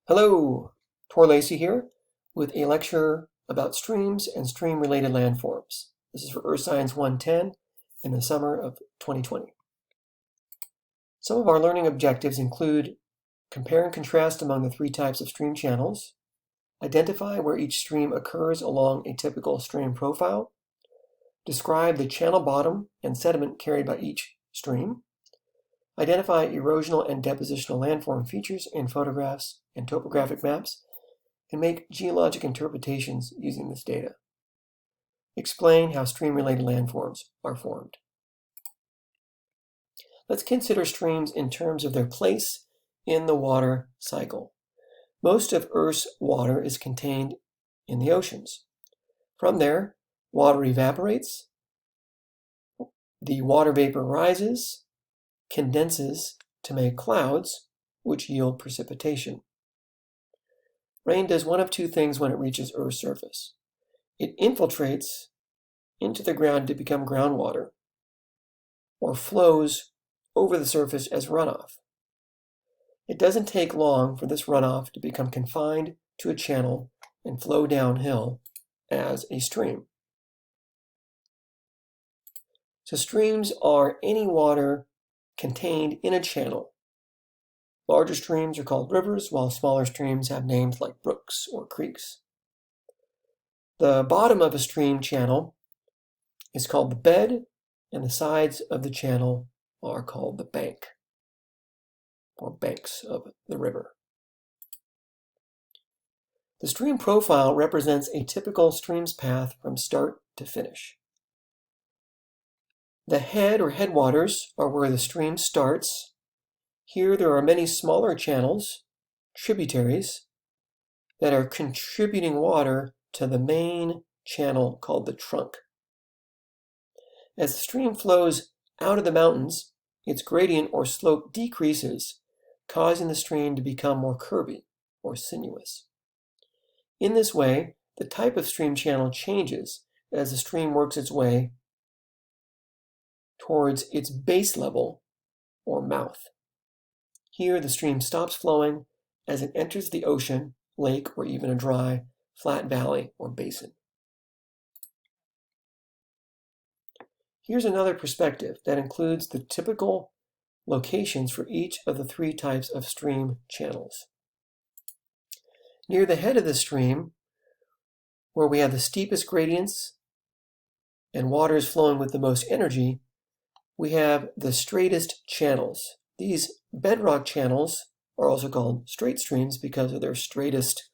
Hello, Tor Lacey here with a lecture about streams and stream-related landforms. This is for Earth Science 110 in the summer of 2020. Some of our learning objectives include compare and contrast among the three types of stream channels, identify where each stream occurs along a typical stream profile, describe the channel bottom and sediment carried by each stream, identify erosional and depositional landform features in photographs and topographic maps, and make geologic interpretations using this data. Explain how stream-related landforms are formed. Let's consider streams in terms of their place in the water cycle. Most of Earth's water is contained in the oceans. From there, water evaporates, the water vapor rises, condenses to make clouds, which yield precipitation. Rain does one of two things when it reaches Earth's surface. It infiltrates into the ground to become groundwater, or flows over the surface as runoff. It doesn't take long for this runoff to become confined to a channel and flow downhill as a stream. So streams are any water contained in a channel. Larger streams are called rivers, while smaller streams have names like brooks or creeks. The bottom of a stream channel is called the bed, and the sides of the channel are called the bank, or banks of the river. The stream profile represents a typical stream's path from start to finish. The head or headwaters are where the stream starts. Here there are many smaller channels, tributaries, that are contributing water to the main channel called the trunk. As the stream flows out of the mountains, its gradient or slope decreases, causing the stream to become more curvy or sinuous. In this way, the type of stream channel changes as the stream works its way towards its base level or mouth. Here, the stream stops flowing as it enters the ocean, lake, or even a dry, flat valley or basin. Here's another perspective that includes the typical locations for each of the three types of stream channels. Near the head of the stream, where we have the steepest gradients and water is flowing with the most energy, we have the straightest channels. These bedrock channels are also called straight streams because of their straightest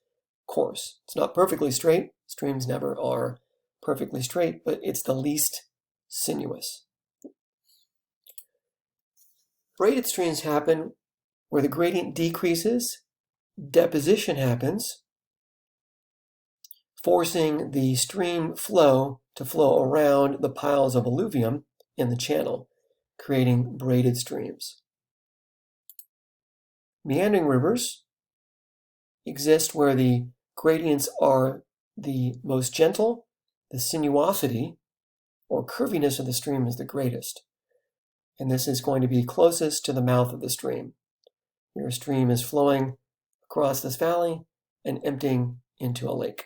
course. It's not perfectly straight. Streams never are perfectly straight, but it's the least sinuous. Braided streams happen where the gradient decreases, deposition happens, forcing the stream flow to flow around the piles of alluvium in the channel, creating braided streams. Meandering rivers exist where the gradients are the most gentle, the sinuosity or curviness of the stream is the greatest, and this is going to be closest to the mouth of the stream. Your stream is flowing across this valley and emptying into a lake.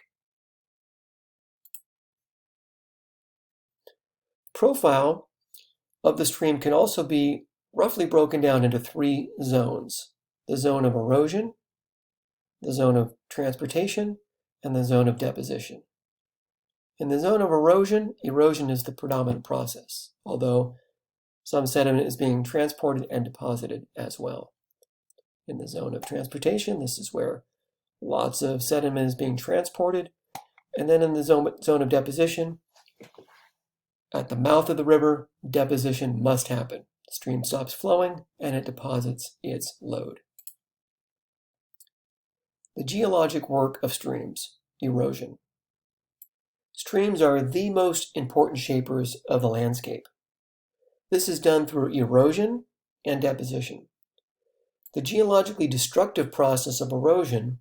Profile of the stream can also be roughly broken down into three zones: the zone of erosion, the zone of transportation, and the zone of deposition. In the zone of erosion is the predominant process, although some sediment is being transported and deposited as well. In the zone of transportation, this is where lots of sediment is being transported. And then in the zone of deposition, at the mouth of the river, deposition must happen. The stream stops flowing and it deposits its load. The geologic work of streams, erosion. Streams are the most important shapers of the landscape. This is done through erosion and deposition. The geologically destructive process of erosion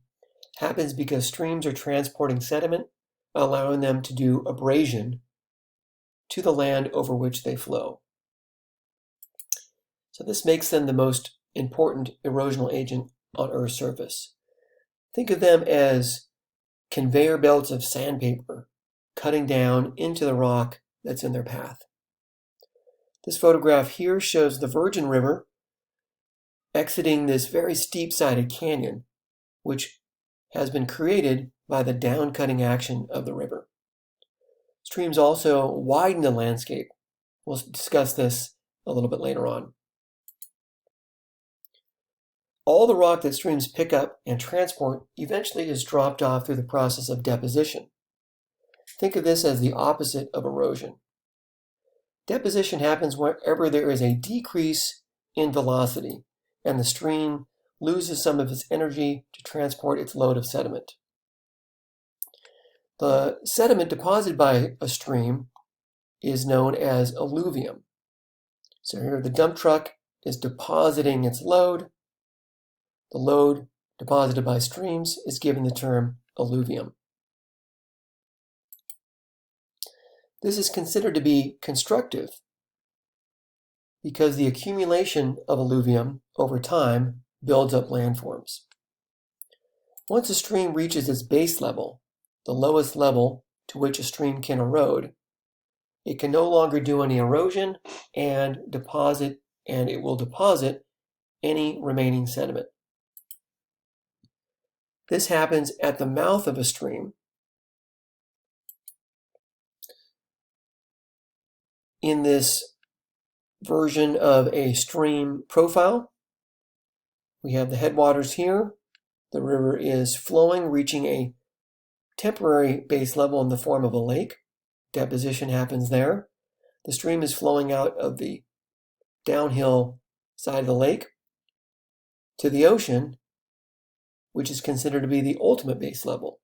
happens because streams are transporting sediment, allowing them to do abrasion to the land over which they flow. So this makes them the most important erosional agent on Earth's surface. Think of them as conveyor belts of sandpaper cutting down into the rock that's in their path. This photograph here shows the Virgin River exiting this very steep-sided canyon, which has been created by the down-cutting action of the river. Streams also widen the landscape. We'll discuss this a little bit later on. All the rock that streams pick up and transport eventually is dropped off through the process of deposition. Think of this as the opposite of erosion. Deposition happens wherever there is a decrease in velocity and the stream loses some of its energy to transport its load of sediment. The sediment deposited by a stream is known as alluvium. So here the dump truck is depositing its load. The load deposited by streams is given the term alluvium. This is considered to be constructive because the accumulation of alluvium over time builds up landforms. Once a stream reaches its base level, the lowest level to which a stream can erode, it can no longer do any erosion and it will deposit any remaining sediment. This happens at the mouth of a stream. In this version of a stream profile, we have the headwaters here. The river is flowing, reaching a temporary base level in the form of a lake. Deposition happens there. The stream is flowing out of the downhill side of the lake to the ocean, which is considered to be the ultimate base level.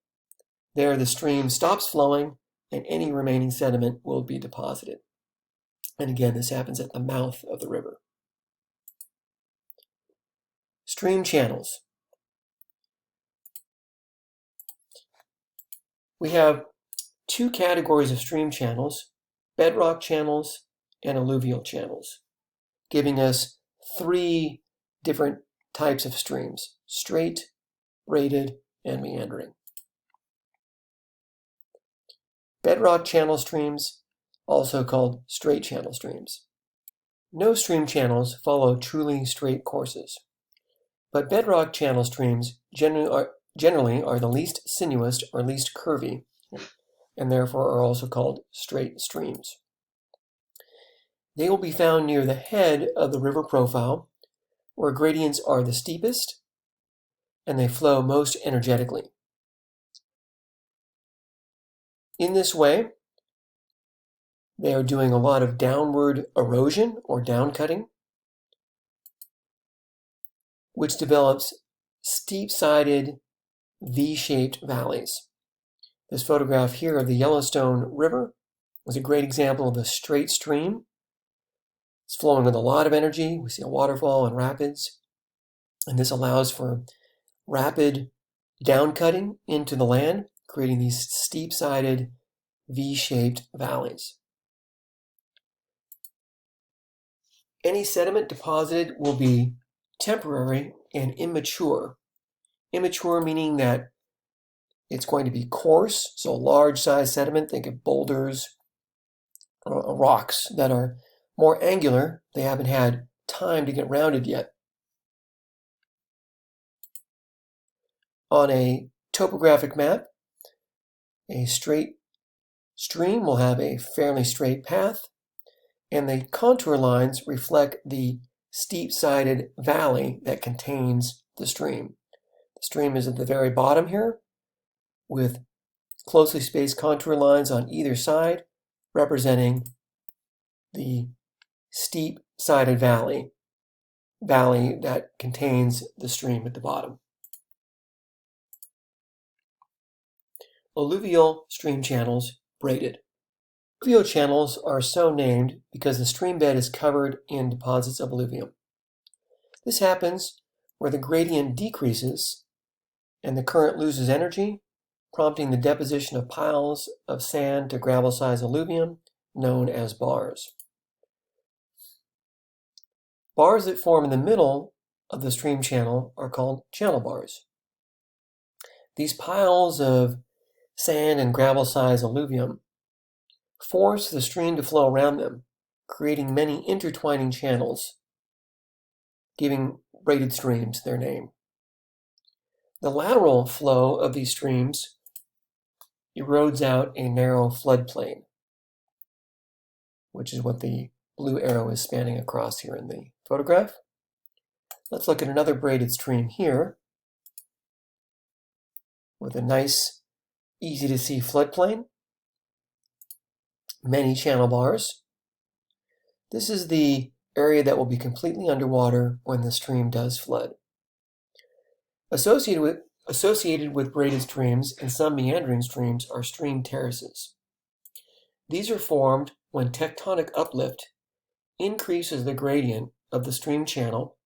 There, the stream stops flowing and any remaining sediment will be deposited. And again, this happens at the mouth of the river. Stream channels. We have two categories of stream channels, bedrock channels and alluvial channels, giving us three different types of streams: straight, braided, and meandering. Bedrock channel streams, also called straight channel streams. No stream channels follow truly straight courses, but bedrock channel streams generally are the least sinuous or least curvy, and therefore are also called straight streams. They will be found near the head of the river profile, where gradients are the steepest, and they flow most energetically. In this way, they are doing a lot of downward erosion or downcutting, which develops steep-sided V-shaped valleys. This photograph here of the Yellowstone River was a great example of a straight stream. It's flowing with a lot of energy. We see a waterfall and rapids, and this allows for rapid downcutting into the land, creating these steep-sided V-shaped valleys. Any sediment deposited will be temporary and immature. Immature meaning that it's going to be coarse, so large size sediment, think of boulders or rocks that are more angular. They haven't had time to get rounded yet. On a topographic map, a straight stream will have a fairly straight path, and the contour lines reflect the steep-sided valley that contains the stream. The stream is at the very bottom here, with closely spaced contour lines on either side, representing the steep-sided valley that contains the stream at the bottom. Alluvial stream channels, braided. Alluvial channels are so named because the stream bed is covered in deposits of alluvium. This happens where the gradient decreases and the current loses energy, prompting the deposition of piles of sand to gravel-sized alluvium known as bars. Bars that form in the middle of the stream channel are called channel bars. These piles of sand and gravel-sized alluvium force the stream to flow around them, creating many intertwining channels, giving braided streams their name. The lateral flow of these streams erodes out a narrow floodplain, which is what the blue arrow is spanning across here in the photograph. Let's look at another braided stream here with a nice, easy to see floodplain, many channel bars. This is the area that will be completely underwater when the stream does flood. Associated with braided streams and some meandering streams are stream terraces. These are formed when tectonic uplift increases the gradient of the stream channel,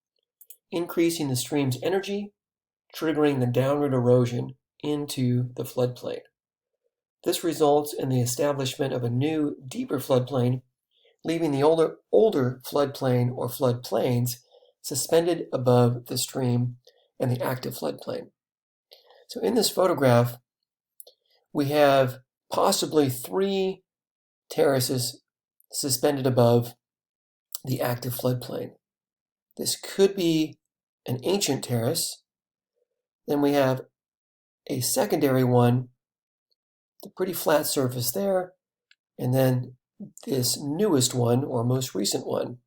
increasing the stream's energy, triggering the downward erosion into the floodplain. This results in the establishment of a new, deeper floodplain, leaving the older floodplain or floodplains suspended above the stream and the active floodplain. So in this photograph, we have possibly 3 terraces suspended above the active floodplain. This could be an ancient terrace. Then we have a secondary one, the pretty flat surface there, and then this newest one, or most recent one,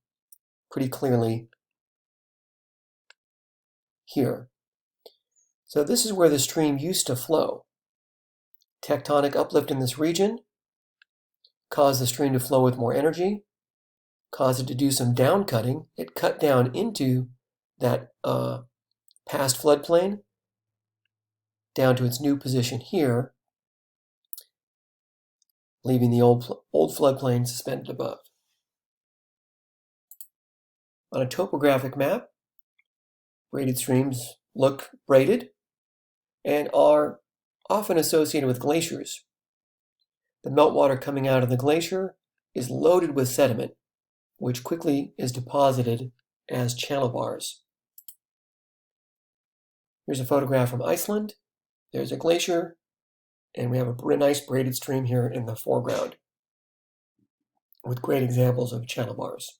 pretty clearly here. So this is where the stream used to flow. Tectonic uplift in this region caused the stream to flow with more energy, caused it to do some down cutting. It cut down into that past floodplain, down to its new position here, leaving the old floodplain suspended above. On a topographic map, braided streams look braided and are often associated with glaciers. The meltwater coming out of the glacier is loaded with sediment, which quickly is deposited as channel bars. Here's a photograph from Iceland. There's a glacier, and we have a nice braided stream here in the foreground with great examples of channel bars.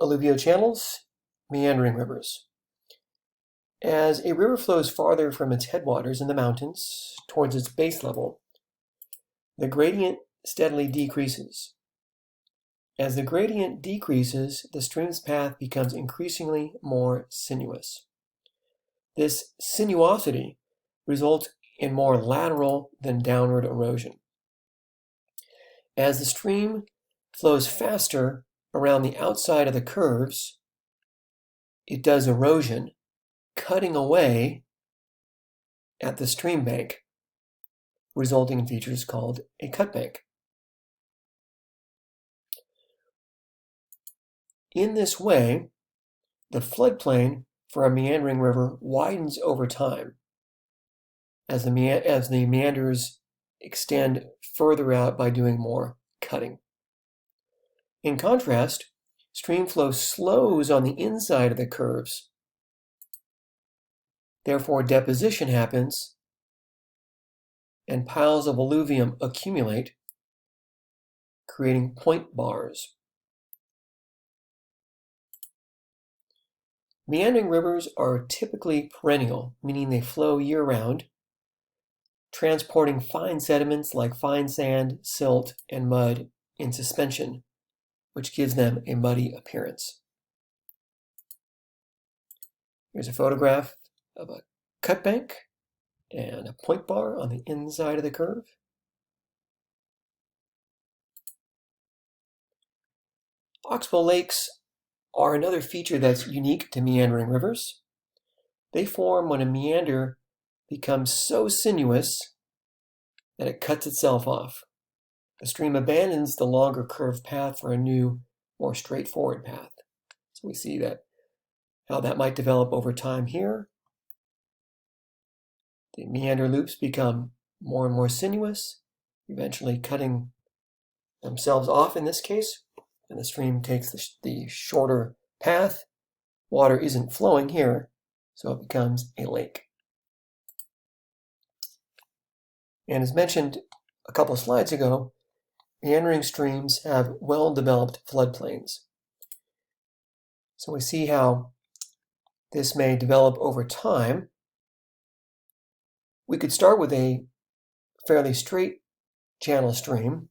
Alluvial channels, meandering rivers. As a river flows farther from its headwaters in the mountains towards its base level, the gradient steadily decreases. As the gradient decreases, the stream's path becomes increasingly more sinuous. This sinuosity results in more lateral than downward erosion. As the stream flows faster around the outside of the curves, it does erosion, cutting away at the stream bank, resulting in features called a cut bank. In this way, the floodplain for a meandering river widens over time as the meanders extend further out by doing more cutting. In contrast, stream flow slows on the inside of the curves. Therefore, deposition happens and piles of alluvium accumulate, creating point bars. Meandering rivers are typically perennial, meaning they flow year-round, transporting fine sediments like fine sand, silt, and mud in suspension, which gives them a muddy appearance. Here's a photograph of a cut bank and a point bar on the inside of the curve. Oxbow lakes are another feature that's unique to meandering rivers. They form when a meander becomes so sinuous that it cuts itself off. The stream abandons the longer curved path for a new, more straightforward path. So we see that how that might develop over time here. The meander loops become more and more sinuous, eventually cutting themselves off in this case, and the stream takes the shorter path. Water isn't flowing here, so it becomes a lake. And as mentioned a couple of slides ago, meandering streams have well-developed floodplains. So we see how this may develop over time. We could start with a fairly straight channel stream,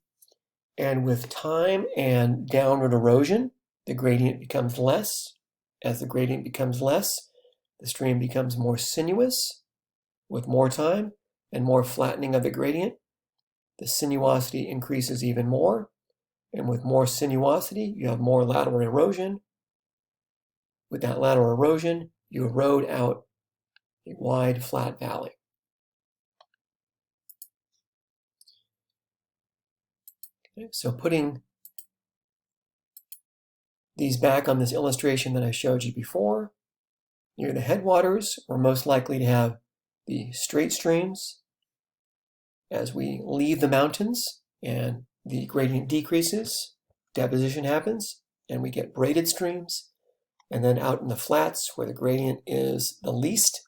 and with time and downward erosion, the gradient becomes less. As the gradient becomes less, the stream becomes more sinuous. With more time and more flattening of the gradient, the sinuosity increases even more. And with more sinuosity, you have more lateral erosion. With that lateral erosion, you erode out a wide, flat valley. Okay, so putting these back on this illustration that I showed you before, near the headwaters, we're most likely to have the straight streams. As we leave the mountains and the gradient decreases, deposition happens, and we get braided streams. And then out in the flats, where the gradient is the least,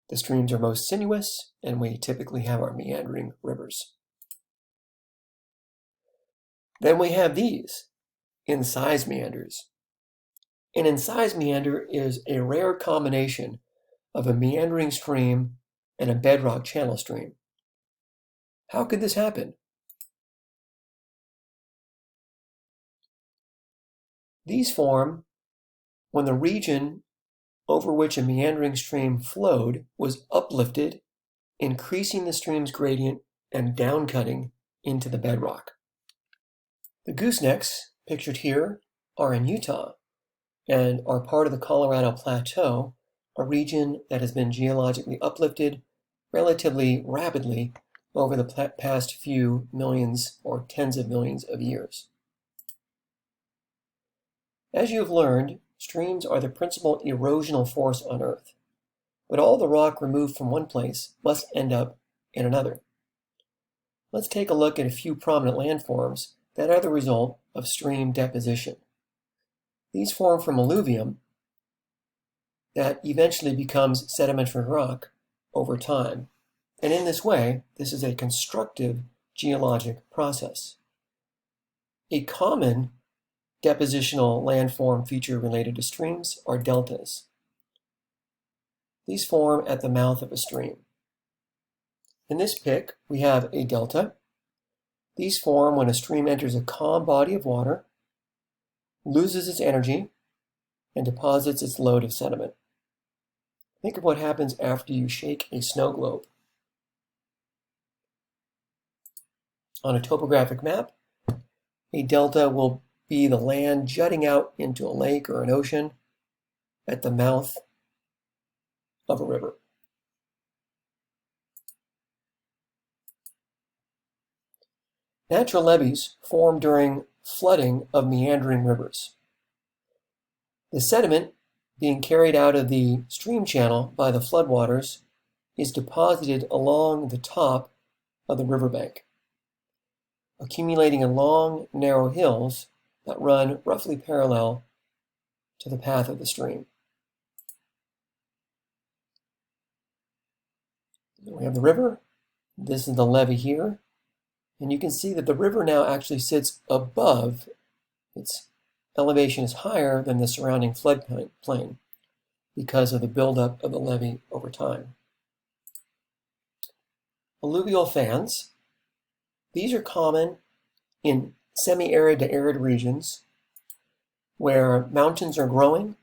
the streams are most sinuous, and we typically have our meandering rivers. Then we have these incised meanders. An incised meander is a rare combination of a meandering stream and a bedrock channel stream. How could this happen? These form when the region over which a meandering stream flowed was uplifted, increasing the stream's gradient and downcutting into the bedrock. The goosenecks, pictured here, are in Utah and are part of the Colorado Plateau, a region that has been geologically uplifted relatively rapidly over the past few millions or tens of millions of years. As you have learned, streams are the principal erosional force on Earth, but all the rock removed from one place must end up in another. Let's take a look at a few prominent landforms that are the result of stream deposition. These form from alluvium that eventually becomes sedimentary rock over time. And in this way, this is a constructive geologic process. A common depositional landform feature related to streams are deltas. These form at the mouth of a stream. In this pic, we have a delta. These form when a stream enters a calm body of water, loses its energy, and deposits its load of sediment. Think of what happens after you shake a snow globe. On a topographic map, a delta will be the land jutting out into a lake or an ocean at the mouth of a river. Natural levees form during flooding of meandering rivers. The sediment being carried out of the stream channel by the floodwaters is deposited along the top of the riverbank, accumulating in long, narrow hills that run roughly parallel to the path of the stream. We have the river. This is the levee here. And you can see that the river now actually sits above. Its elevation is higher than the surrounding floodplain because of the buildup of the levee over time. Alluvial fans. These are common in semi-arid to arid regions where mountains are growing.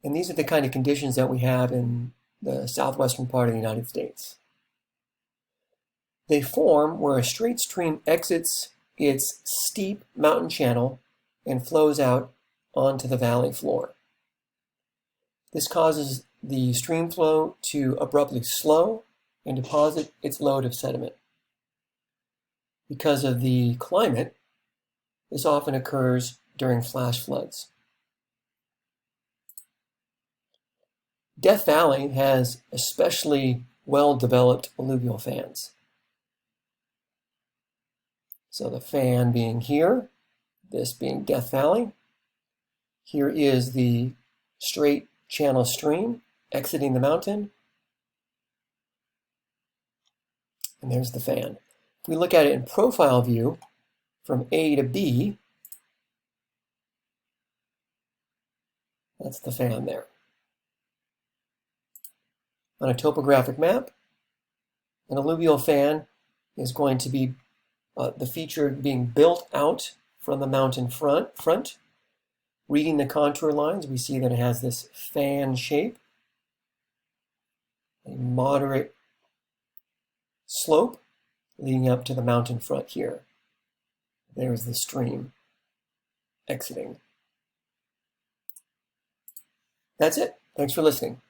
And these are the kind of conditions that we have in the southwestern part of the United States. They form where a straight stream exits its steep mountain channel and flows out onto the valley floor. This causes the stream flow to abruptly slow and deposit its load of sediment. Because of the climate, this often occurs during flash floods. Death Valley has especially well-developed alluvial fans. So the fan being here, this being Death Valley. Here is the straight channel stream exiting the mountain. And there's the fan. If we look at it in profile view from A to B, that's the fan there. On a topographic map, an alluvial fan is going to be the feature being built out from the mountain front. Reading the contour lines, we see that it has this fan shape, a moderate slope leading up to the mountain front here. There's the stream exiting. That's it. Thanks for listening.